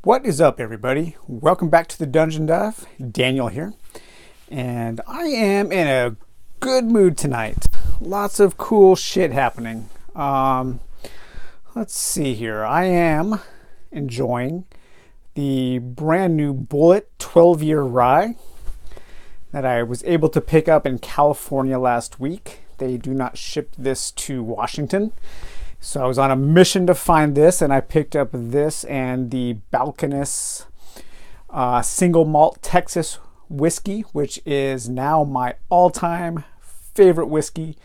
What is up, everybody? Welcome back to the Dungeon Dive. Daniel here, and I am in a good mood tonight. Lots of cool shit happening. Let's see here. I am enjoying the brand new Bullet 12-year rye that I was able to pick up in California last week. They do not ship this to Washington. So I was on a mission to find this, and I picked up this and the Balcones single malt Texas whiskey, which is now my all-time favorite whiskey.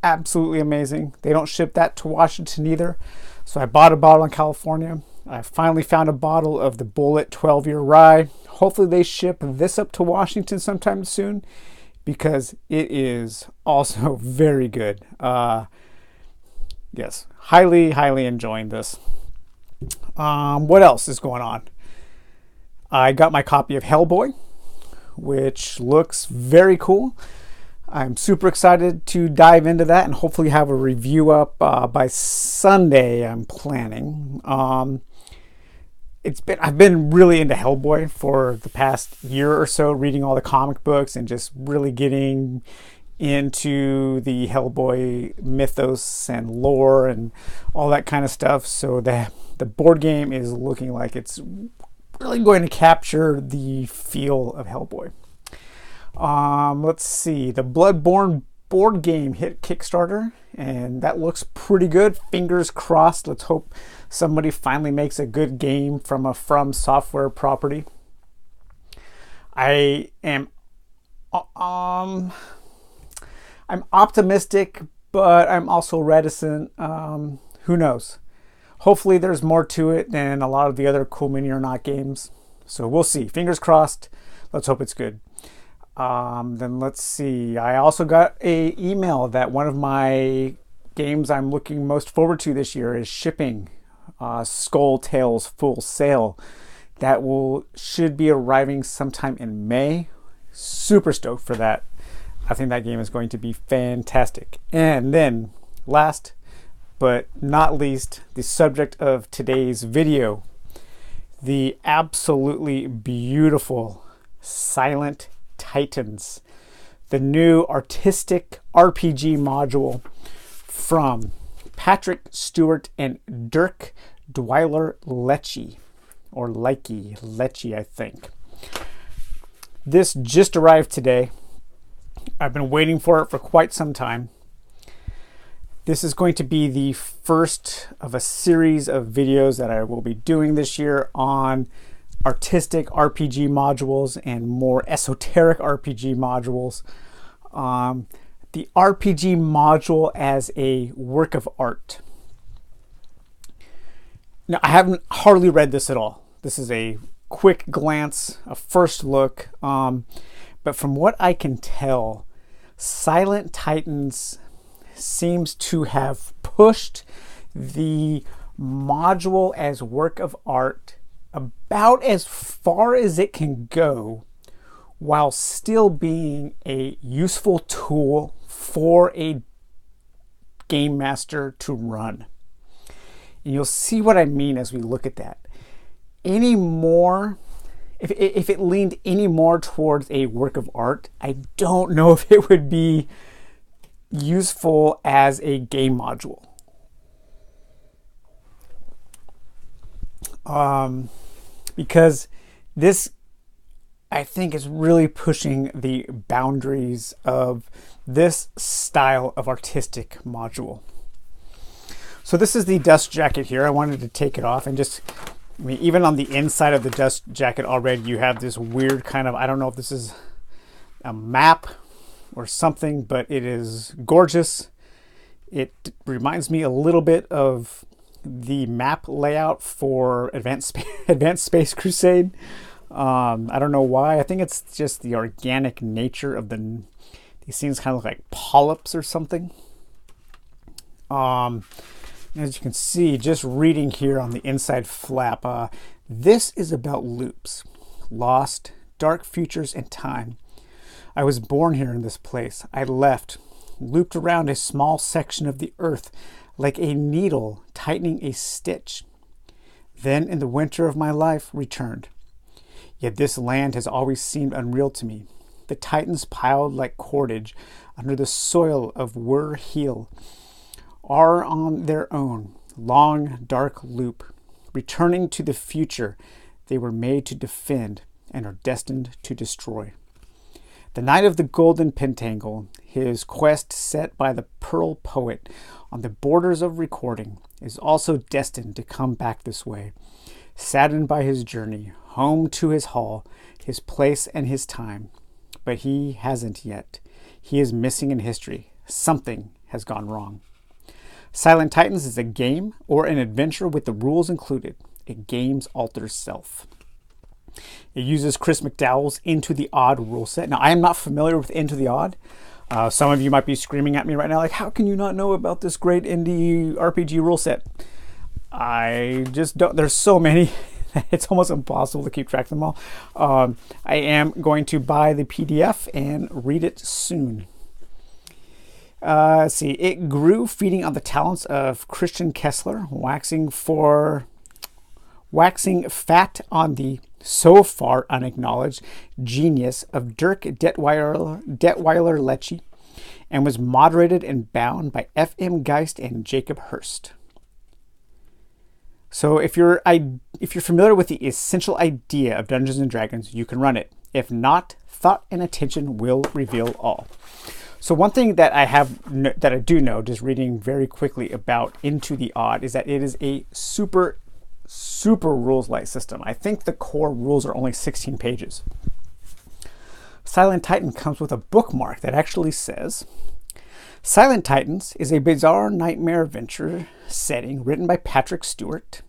Absolutely amazing. They don't ship that to Washington either. So I bought a bottle in California. I finally found a bottle of the Bullet 12-year rye. Hopefully they ship this up to Washington sometime soon, because it is also very good. Yes, highly enjoying this. What else is going on? I got my copy of Hellboy, which looks very cool. I'm super excited to dive into that and hopefully have a review up by Sunday, I'm planning. I've been really into Hellboy for the past year or so, reading all the comic books and just really getting into the Hellboy mythos and lore and all that kind of stuff. So the board game is looking like it's really going to capture the feel of Hellboy. Let's see, the Bloodborne board game hit Kickstarter, and that looks pretty good. Fingers crossed. Let's hope somebody finally makes a good game from a From Software property. I'm optimistic, but I'm also reticent. Who knows? Hopefully there's more to it than a lot of the other Cool Mini or Not games. So we'll see. Fingers crossed. Let's hope it's good. Then let's see. I also got an email that one of my games I'm looking most forward to this year is shipping. Skull Tales Full Sail. That should be arriving sometime in May. Super stoked for that. I think that game is going to be fantastic. And then, last but not least, the subject of today's video, the absolutely beautiful Silent Titans, the new artistic RPG module from Patrick Stuart and Dirk Dweiler-Lecce, or Lecce, I think. This just arrived today. I've been waiting for it for quite some time. This is going to be the first of a series of videos that I will be doing this year on artistic RPG modules and more esoteric RPG modules. The RPG module as a work of art. Now, I haven't hardly read this at all. This is a quick glance, a first look. But from what I can tell, Silent Titans seems to have pushed the module as work of art about as far as it can go, while still being a useful tool for a game master to run. And you'll see what I mean as we look at that. If it leaned any more towards a work of art, I don't know if it would be useful as a game module. Because this, I think, is really pushing the boundaries of this style of artistic module. So this is the dust jacket here. I wanted to take it off and even on the inside of the dust jacket already, you have this weird kind of, I don't know if this is a map or something, but it is gorgeous. It reminds me a little bit of the map layout for Advanced Space Crusade. I don't know why. I think it's just the organic nature of these things kind of look like polyps or something. As you can see, just reading here on the inside flap, this is about loops, lost, dark futures, and time. I was born here in this place. I left, looped around a small section of the earth like a needle tightening a stitch. then in the winter of my life returned. Yet this land has always seemed unreal to me. The Titans piled like cordage under the soil of Wur Heel are on their own long, dark loop. Returning to the future, they were made to defend and are destined to destroy. The Knight of the Golden Pentangle, his quest set by the Pearl Poet on the borders of recording, is also destined to come back this way, saddened by his journey, home to his hall, his place and his time. But he hasn't yet. He is missing in history. Something has gone wrong. Silent Titans is a game or an adventure with the rules included. A game's alter self. It uses Chris McDowell's Into the Odd rule set. Now, I am not familiar with Into the Odd. Some of you might be screaming at me right now, like, how can you not know about this great indie RPG rule set? I just don't. There's so many. It's almost impossible to keep track of them all. I am going to buy the PDF and read it soon. Let's see. It grew feeding on the talents of Christian Kessler, waxing fat on the so far unacknowledged genius of Dirk Detweiler Lecce, and was moderated and bound by F.M. Geist and Jacob Hurst. So if you're familiar with the essential idea of Dungeons and Dragons, you can run it. If not, thought and attention will reveal all. So one thing that I do know, just reading very quickly about Into the Odd, is that it is a super rules light system. I think the core rules are only 16 pages. Silent Titan comes with a bookmark that actually says, Silent Titans is a bizarre nightmare adventure setting written by Patrick Stuart.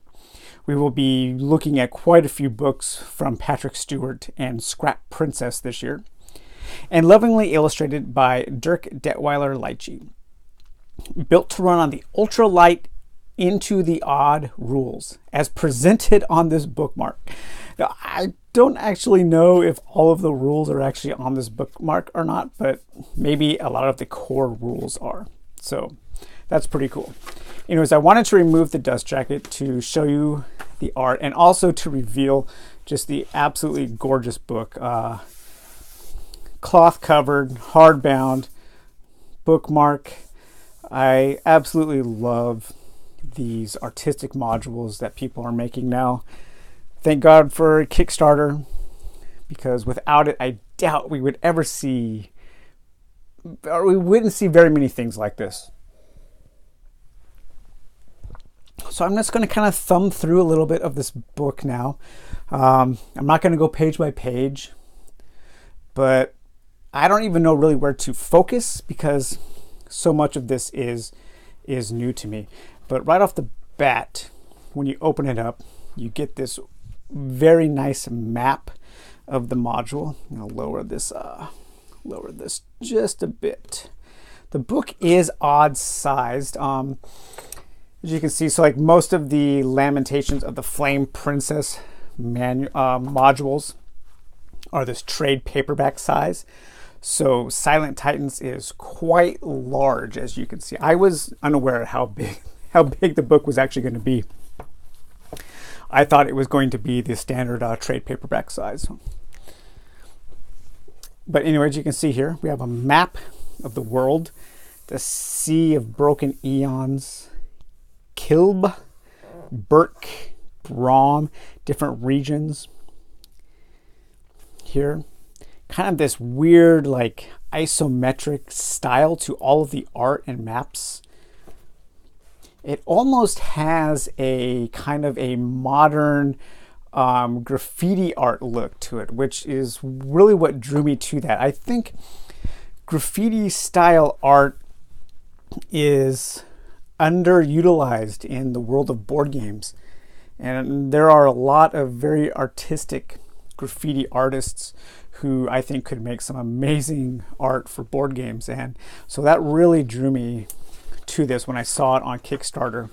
We will be looking at quite a few books from Patrick Stuart and Scrap Princess this year, and lovingly illustrated by Dirk Detweiler Lecce. Built to run on the ultralight Into the Odd rules as presented on this bookmark. Now, I don't actually know if all of the rules are actually on this bookmark or not, but maybe a lot of the core rules are. So that's pretty cool. Anyways, I wanted to remove the dust jacket to show you the art and also to reveal just the absolutely gorgeous book. Cloth covered, hardbound, bookmark. I absolutely love these artistic modules that people are making now. Thank God for Kickstarter, because without it, I doubt we would ever see, or we wouldn't see very many things like this. So I'm just going to kind of thumb through a little bit of this book now. I'm not going to go page by page, but I don't even know really where to focus because so much of this is new to me. But right off the bat, when you open it up, you get this very nice map of the module. I'll lower this just a bit. The book is odd sized. As you can see, so like most of the Lamentations of the Flame Princess modules are this trade paperback size. So Silent Titans is quite large, as you can see. I was unaware of how big the book was actually going to be. I thought it was going to be the standard trade paperback size. But anyway, as you can see here, we have a map of the world, the Sea of Broken Eons, Kilb, Burk, Brom, different regions here. Kind of this weird like isometric style to all of the art and maps. It almost has a kind of a modern graffiti art look to it, which is really what drew me to that. I think graffiti style art is underutilized in the world of board games. And there are a lot of very artistic graffiti artists who I think could make some amazing art for board games. And so that really drew me to this when I saw it on Kickstarter.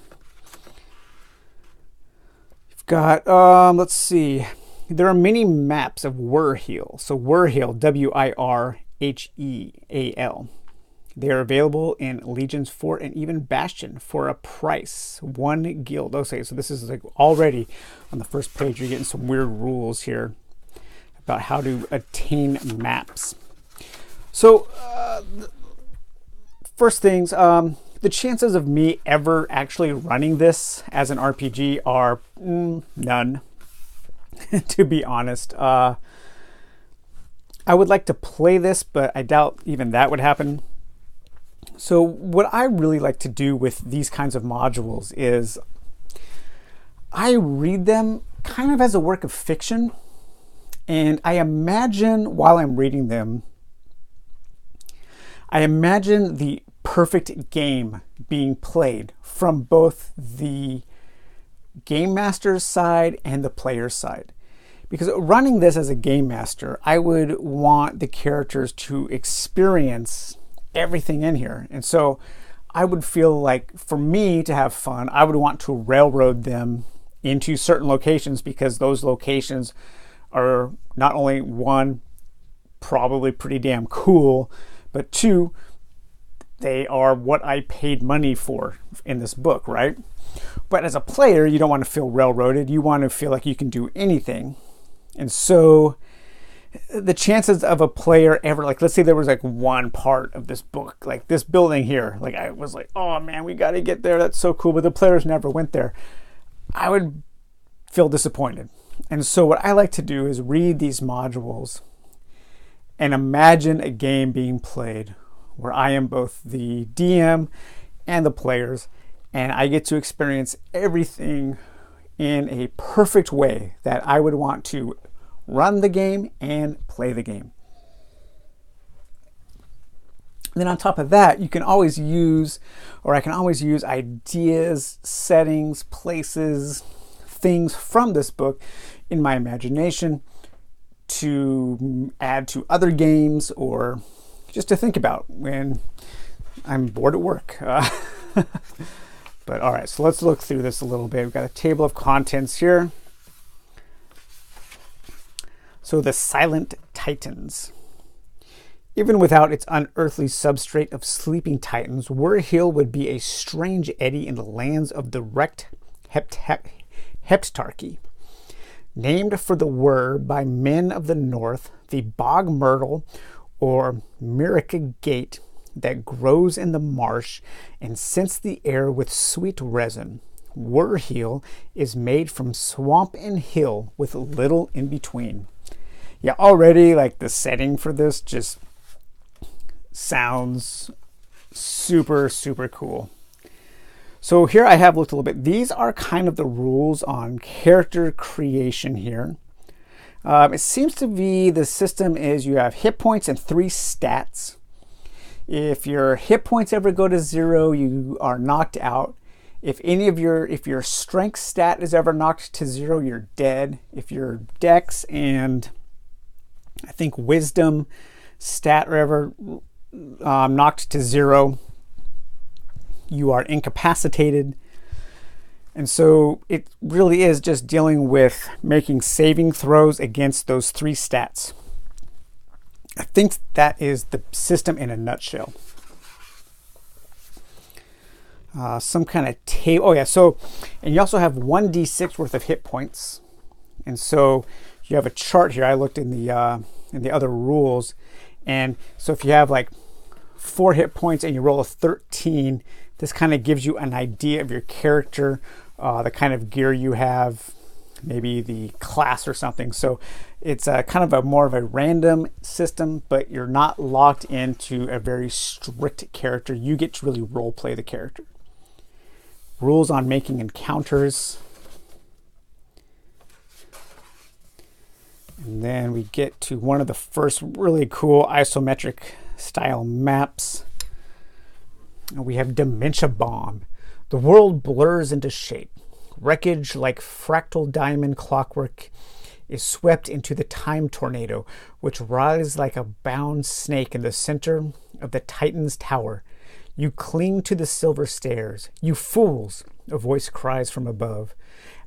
You've got, let's see, there are many maps of Wurheal. So Wurheal, W-I-R-H-E-A-L. They are available in Legions, Fort, and even Bastion for a price. 1 guild. Okay, so this is like already on the first page, you're getting some weird rules here about how to attain maps. So, first things, the chances of me ever actually running this as an RPG are none, to be honest. I would like to play this, but I doubt even that would happen. So what I really like to do with these kinds of modules is I read them kind of as a work of fiction, and I imagine while I'm reading them, I imagine the perfect game being played from both the game master's side and the player's side. Because running this as a game master, I would want the characters to experience everything in here. And so I would feel like for me to have fun, I would want to railroad them into certain locations, because those locations are not only, one, probably pretty damn cool, but two, they are what I paid money for in this book, right? But as a player, you don't want to feel railroaded. You want to feel like you can do anything. And so the chances of a player ever, like, let's say there was like one part of this book, like this building here, like I was like, oh man, we got to get there. That's so cool. But the players never went there. I would feel disappointed. And so what I like to do is read these modules and imagine a game being played where I am both the DM and the players, and I get to experience everything in a perfect way that I would want to run the game and play the game. And then on top of that, you can always use, or I can always use ideas, settings, places, things from this book in my imagination to add to other games, or just to think about when I'm bored at work. But all right, so let's look through this a little bit. We've got a table of contents here. So the Silent Titans. Even without its unearthly substrate of sleeping titans, Wurhill would be a strange eddy in the lands of the wrecked Heptarchy. Named for the Wur by men of the north, the bog myrtle or Mirica gate that grows in the marsh and scents the air with sweet resin. Wurhill is made from swamp and hill with little in between. Yeah, already like the setting for this just sounds super, super cool. So here I have looked a little bit. These are kind of the rules on character creation here. It seems to be the system is you have hit points and 3 stats. If your hit points ever go to 0, you are knocked out. If your strength stat is ever knocked to 0, you're dead. If your dex and I think wisdom stat are ever knocked to 0, you are incapacitated. And so it really is just dealing with making saving throws against those 3 stats. I think that is the system in a nutshell. Some kind of table. Oh yeah, so, and you also have 1d6 worth of hit points. And so you have a chart here. I looked in the other rules. And so if you have like 4 hit points and you roll a 13, this kind of gives you an idea of your character, the kind of gear you have, maybe the class or something. So it's kind of a more of a random system, but you're not locked into a very strict character. You get to really role play the character. Rules on making encounters. And then we get to one of the first really cool isometric style maps. And we have Dementia Bomb. The world blurs into shape. Wreckage like fractal diamond clockwork is swept into the time tornado, which rises like a bound snake in the center of the Titan's tower. You cling to the silver stairs. You fools, a voice cries from above.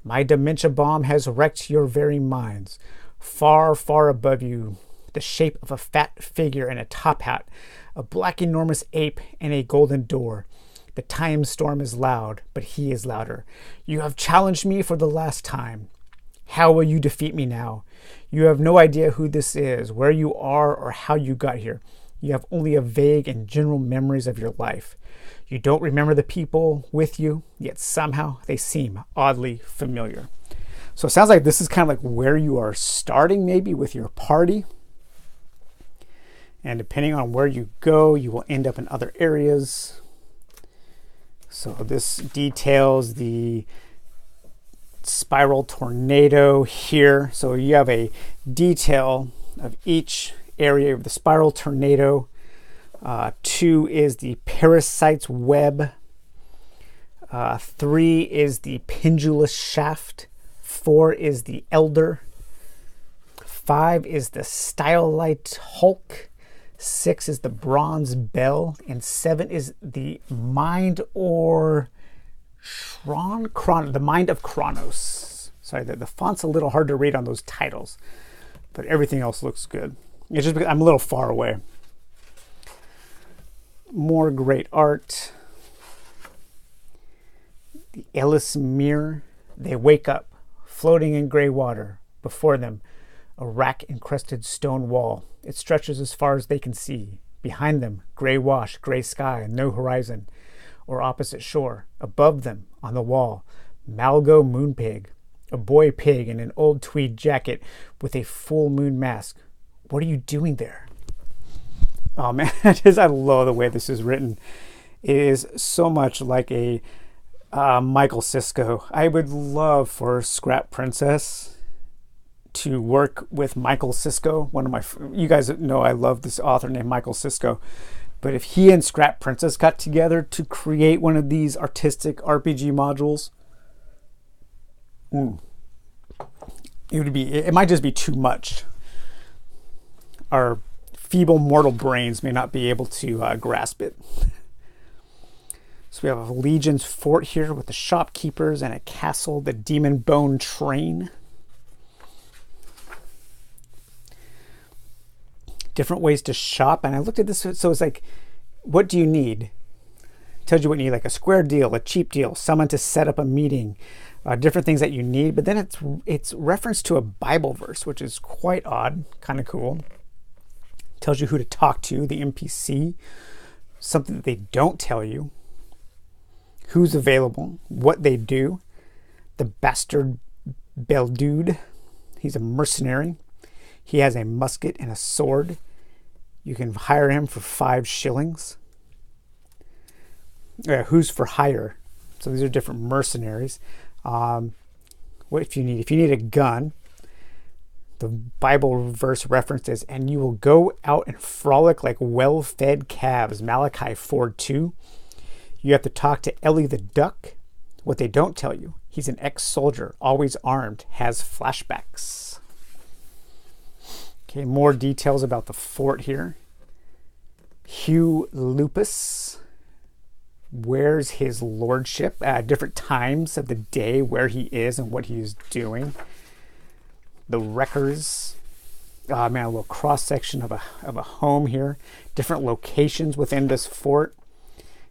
My dementia bomb has wrecked your very minds. Far, far above you, the shape of a fat figure in a top hat, a black enormous ape and a golden door. The time storm is loud, but he is louder. You have challenged me for the last time. How will you defeat me now? You have no idea who this is, where you are, or how you got here. You have only a vague and general memories of your life. You don't remember the people with you, yet somehow they seem oddly familiar. So it sounds like this is kind of like where you are starting, maybe with your party. And depending on where you go, you will end up in other areas. So this details the spiral tornado here. So you have a detail of each area of the spiral tornado. 2 is the parasite's web. 3 is the pendulous shaft. 4 is the elder. 5 is the stylite hulk. 6 is the bronze bell. And 7 is the mind or the mind of Kronos. Sorry, the font's a little hard to read on those titles, but everything else looks good. It's just because I'm a little far away. More great art. The Ellis mirror. They wake up, floating in gray water. Before them, a rack-encrusted stone wall. It stretches as far as they can see. Behind them, gray wash, gray sky, no horizon or opposite shore. Above them, on the wall, Malgo Moonpig, a boy pig in an old tweed jacket with a full moon mask. What are you doing there? Oh man, I love the way this is written. It is so much like a Michael Sisko. I would love for Scrap Princess to work with Michael Sisko. You guys know I love this author named Michael Sisko. But if he and Scrap Princess got together to create one of these artistic RPG modules, it might just be too much. Our feeble mortal brains may not be able to grasp it. So we have a Legion's fort here with the shopkeepers and a castle, the Demon Bone Train. Different ways to shop, and I looked at this, so it's like, what do you need? It tells you what you need, like a square deal, a cheap deal, someone to set up a meeting, different things that you need. But then it's reference to a Bible verse, which is quite odd, kind of cool. It tells you who to talk to, the NPC, something that they don't tell you, who's available, what they do. The bastard Beldude, he's a mercenary. He has a musket and a sword. You can hire him for 5 shillings. Who's for hire? So these are different mercenaries. What if you need? If you need a gun, the Bible verse reference is, and you will go out and frolic like well-fed calves. Malachi 4:2. You have to talk to Ellie the duck. What they don't tell you, he's an ex-soldier, always armed, has flashbacks. Okay, more details about the fort here. Hugh Lupus wears his lordship at different times of the day, where he is and what he is doing. The Wreckers. Oh man, a little cross section of a home here. Different locations within this fort.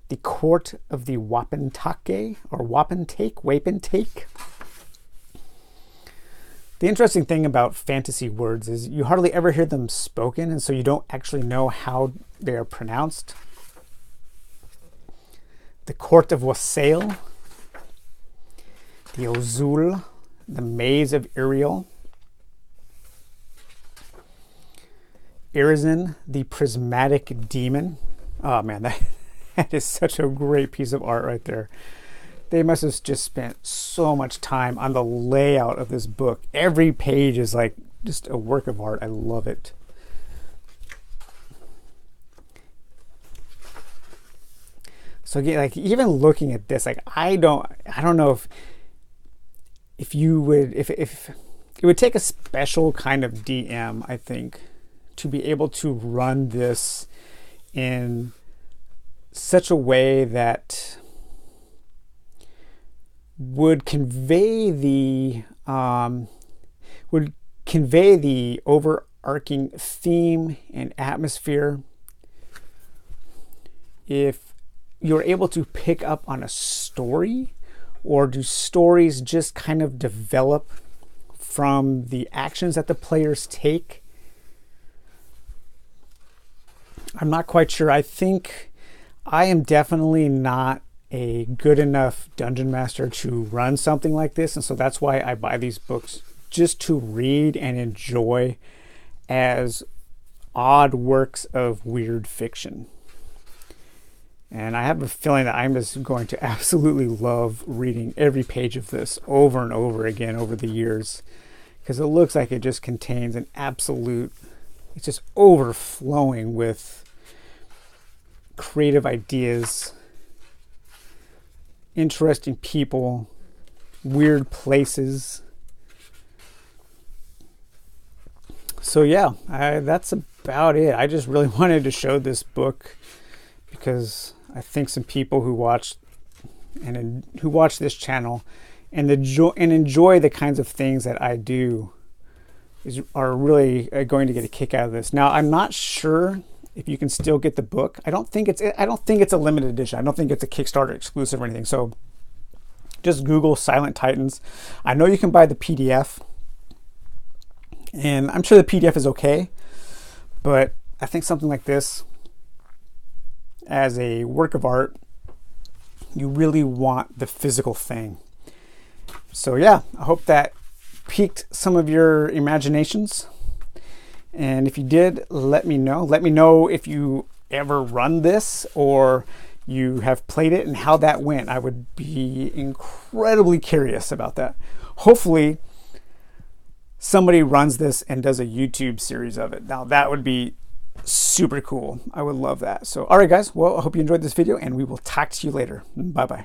The court of the Wapentake or Wapentake. The interesting thing about fantasy words is you hardly ever hear them spoken, and so you don't actually know how they are pronounced. The Court of Wassail, the Ozul, the Maze of Iriel, Irizin, the Prismatic Demon. Oh man, that is such a great piece of art right there. They must have just spent so much time on the layout of this book. Every page is like just a work of art. I love it. So again, like even looking at this, like I don't know if it would take a special kind of DM, I think, to be able to run this in such a way that would convey the overarching theme and atmosphere if you're able to pick up on a story, or do stories just kind of develop from the actions that the players take? I'm not quite sure. I think I am definitely not a good enough dungeon master to run something like this, and so that's why I buy these books, just to read and enjoy as odd works of weird fiction. And I have a feeling that I'm just going to absolutely love reading every page of this over and over again over the years, because it looks like it just contains an absolute, it's just overflowing with creative ideas, interesting people, weird places. So yeah, that's about it. I just really wanted to show this book because I think some people who watch this channel and enjoy the kinds of things that I do are really going to get a kick out of this. Now, I'm not sure if you can still get the book. I don't think it's a limited edition. I don't think it's a Kickstarter exclusive or anything. So just Google Silent Titans. I know you can buy the PDF, and I'm sure the PDF is okay, but I think something like this, as a work of art, you really want the physical thing. So yeah, I hope that piqued some of your imaginations. And if you did, let me know. Let me know if you ever run this or you have played it and how that went. I would be incredibly curious about that. Hopefully somebody runs this and does a YouTube series of it. Now that would be super cool. I would love that. So, all right, guys. Well, I hope you enjoyed this video, and we will talk to you later. Bye-bye.